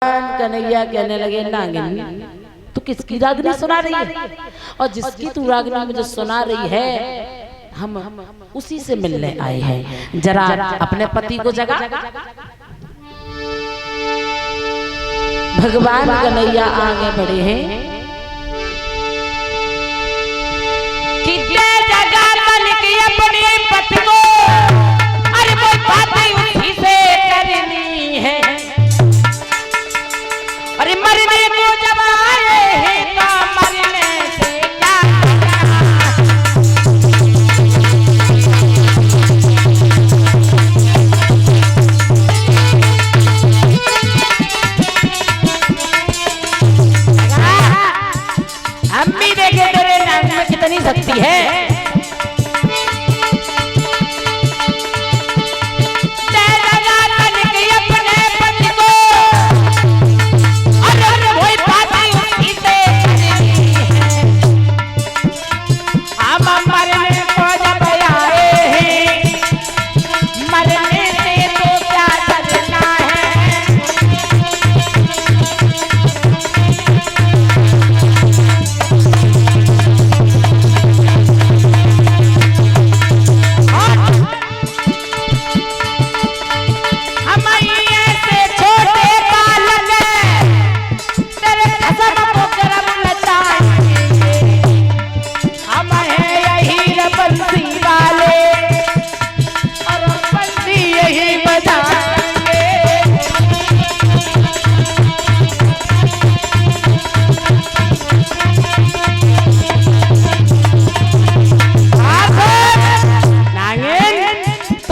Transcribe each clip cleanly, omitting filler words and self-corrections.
कन्हैया कहने लगे नागिन तू किसकी रागनी सुना रही है? और जिसकी तू रागनी मुझे सुना रही है हम उसी से मिलने आए हैं। जरा अपने पति को जगा। भगवान कन्हैया आगे बढ़े हैं कि जगा मन की अपने पति को, अरे वो बातें उसी से करनी है। अरे मरने को जब आए हैं तो मरने से क्या हम भी देखे तेरे नाम में कितनी शक्ति है।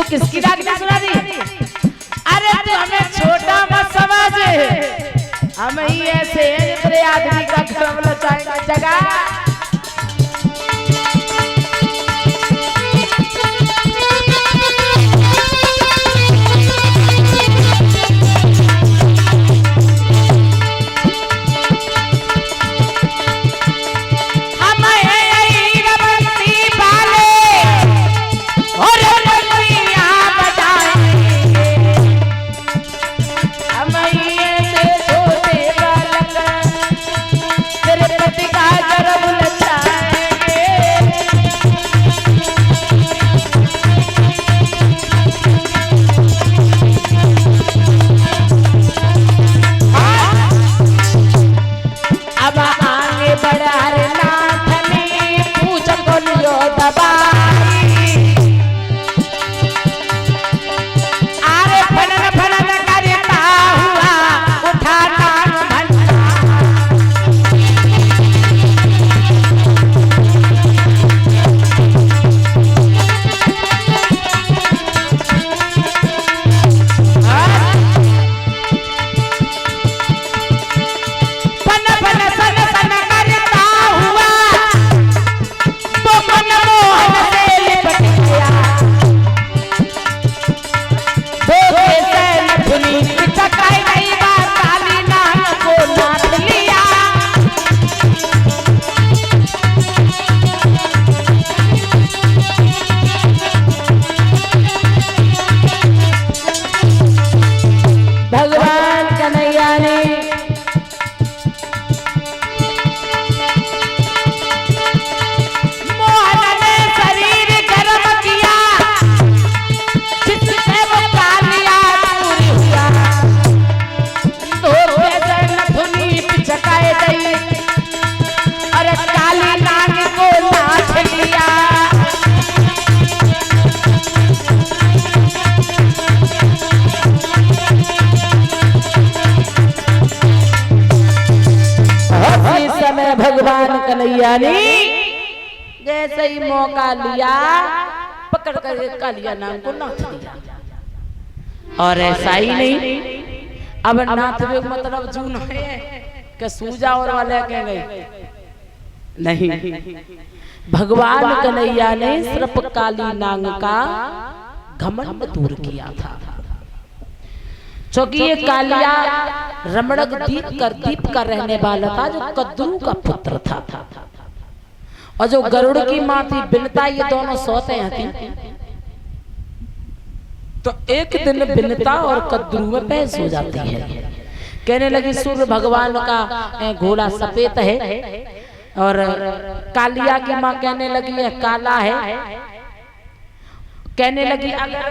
किसकी रागनी सुना दी? अरे तू हमें छोटा मत समझ, हम ही ऐसे हैं तेरे आदमी का घर लचाएगा जगह। भगवान कन्हैया ने जैसे ही मौका लिया पकड़ कर कालिया नाम को नाथ दिया। और ऐसा ही नहीं, अब नाथ भी मतलब जून है कि सूजा और वाले कह गए नहीं, भगवान कन्हैया ने सिर्फ काली नाग का घमंड दूर किया था। क्योंकि ये कालिया रमणक दीप का रहने वाला था, जो कद्रू का पुत्र था। और जो गरुड़ की माँ थी बिनता, ये दोनों सोते हैं। तो एक दिन बिनता और कद्रू में बहस हो जाती है कहने लगी सूर्य भगवान का घोड़ा सफेद है और कालिया की माँ कहने लगी है काला है। कहने लगी अगर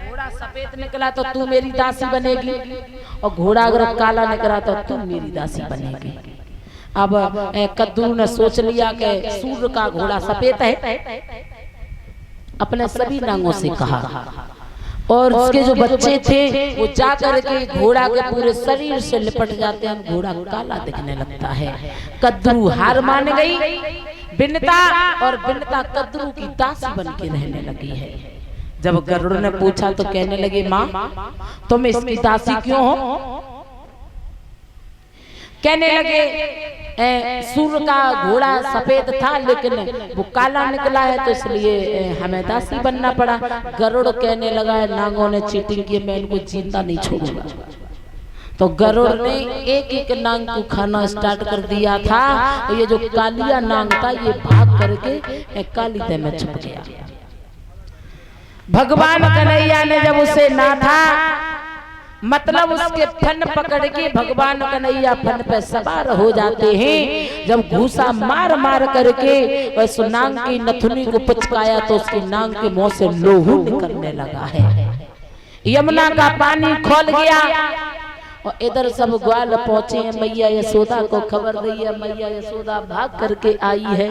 घोड़ा सफेद निकला तो तू मेरी दासी बनेगी और घोड़ा अगर काला निकला तो तू मेरी दासी बनेगी। अब कद्दू ने सोच लिया कि सूर्य का घोड़ा सफेद है, अपने सभी नांगों से कहा और उसके जो बच्चे थे वो जाकर के घोड़ा के पूरे शरीर से लिपट जाते हैं, घोड़ा काला दिखने लगता है। कद्दू हार मान गई बिनता और बिनता कद्दू की दासी बन के रहने लगी है। जब गरुड़ ने पूछा तो कहने लगे माँ तुम इसकी दासी क्यों हो? कहने लगे सूर्य का घोड़ा सफेद था लेकिन वो काला निकला है तो इसलिए हमें दासी बनना पड़ा। गरुड़ कहने लगा नागों ने चीटिंग की, मैं इनको जिंदा नहीं छोड़ूंगा। तो गरुड़ ने एक एक नांग को खाना स्टार्ट कर दिया था। तो ये जो कालिया नांग था ये भाग करके काली तय में छुप गया। भगवान कन्हैया ने जब उसे नाथा मतलब उसके फन पकड़ के भगवान कन्हैया फन पे सवार हो जाते हैं। जब घूसा मार मार करके वह नांग की नथुनी को पुचकाया तो उसकी नांग के मुंह से लोहू निकलने लगा है। यमुना का पानी खोल गया और इधर सब ग्वाल पहुंचे हैं। मैया यशोदा को खबर दी है। मैया यशोदा भाग करके आई है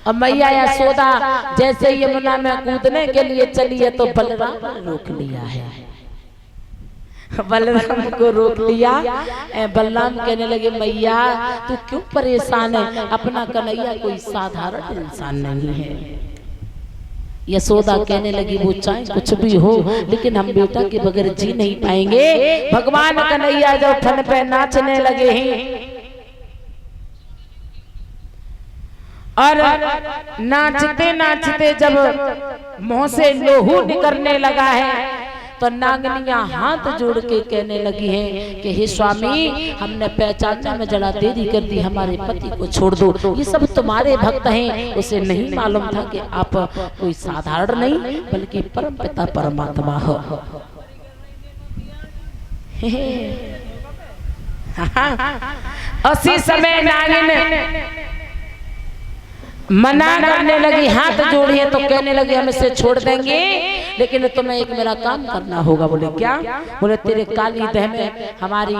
और मैया यशोदा जैसे यमुना में कूदने के लिए चली है तो बलराम ने रोक लिया है। बलराम को रोक लिया। बलराम कहने लगे मैया तू क्यों परेशान है? अपना कन्हैया कोई साधारण इंसान नहीं है। यशोदा कहने लगी वो चाहे कुछ भी हो लेकिन हम बेटा के बगैर जी नहीं पाएंगे। भगवान कन्हैया जब फन पे नाचने लगे हैं और नाचते नाचते जब मुंह से लोहू निकलने लगा है तो नागनियां हाथ जोड़ के कहने लगी हैं कि हे स्वामी हमने पहचानने में जरा देरी कर दी, हमारे पति को छोड़ दो। ये सब तुम्हारे भक्त हैं। उसे नहीं मालूम था कि आप कोई साधारण नहीं बल्कि परम पिता परमात्मा हो। उसी समय नागिन मना करने लगी, हाथ जोड़िए तो कहने लगे हम इसे छोड़ देंगे लेकिन तुम्हें एक मेरा काम करना होगा। बोले क्या? बोले तेरे काली देह में हमारी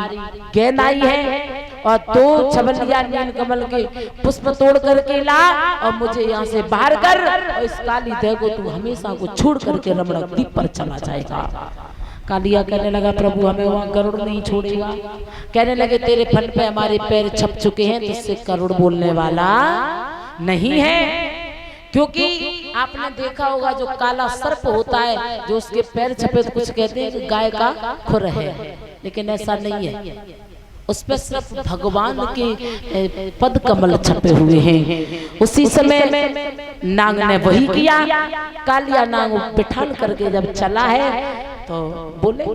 गेंद आई है और 2 छबलिया नील कमल के पुष्प तोड़ करके ला और मुझे यहाँ से बाहर कर और इस काली देह को तू हमेशा को छोड़ करके रमणक द्वीप पर चला जाएगा। कालिया कहने लगा प्रभु हमें वहाँ गरुड़ नहीं छोड़ेगा। कहने लगे तेरे फन पे हमारे पैर छप चुके हैं, जिससे गरुड़ बोलने वाला नहीं है। क्योंकि आपने देखा होगा जो काला सर्प होता है जो उसके पैर छपे तो कुछ कहते हैं कि गाय का खुर है, लेकिन ऐसा नहीं है। उस पर सिर्फ भगवान के पद कमल छपे हुए हैं। उसी समय नाग ने वही किया। कालिया नाग बिठाल करके जब चला है तो बोले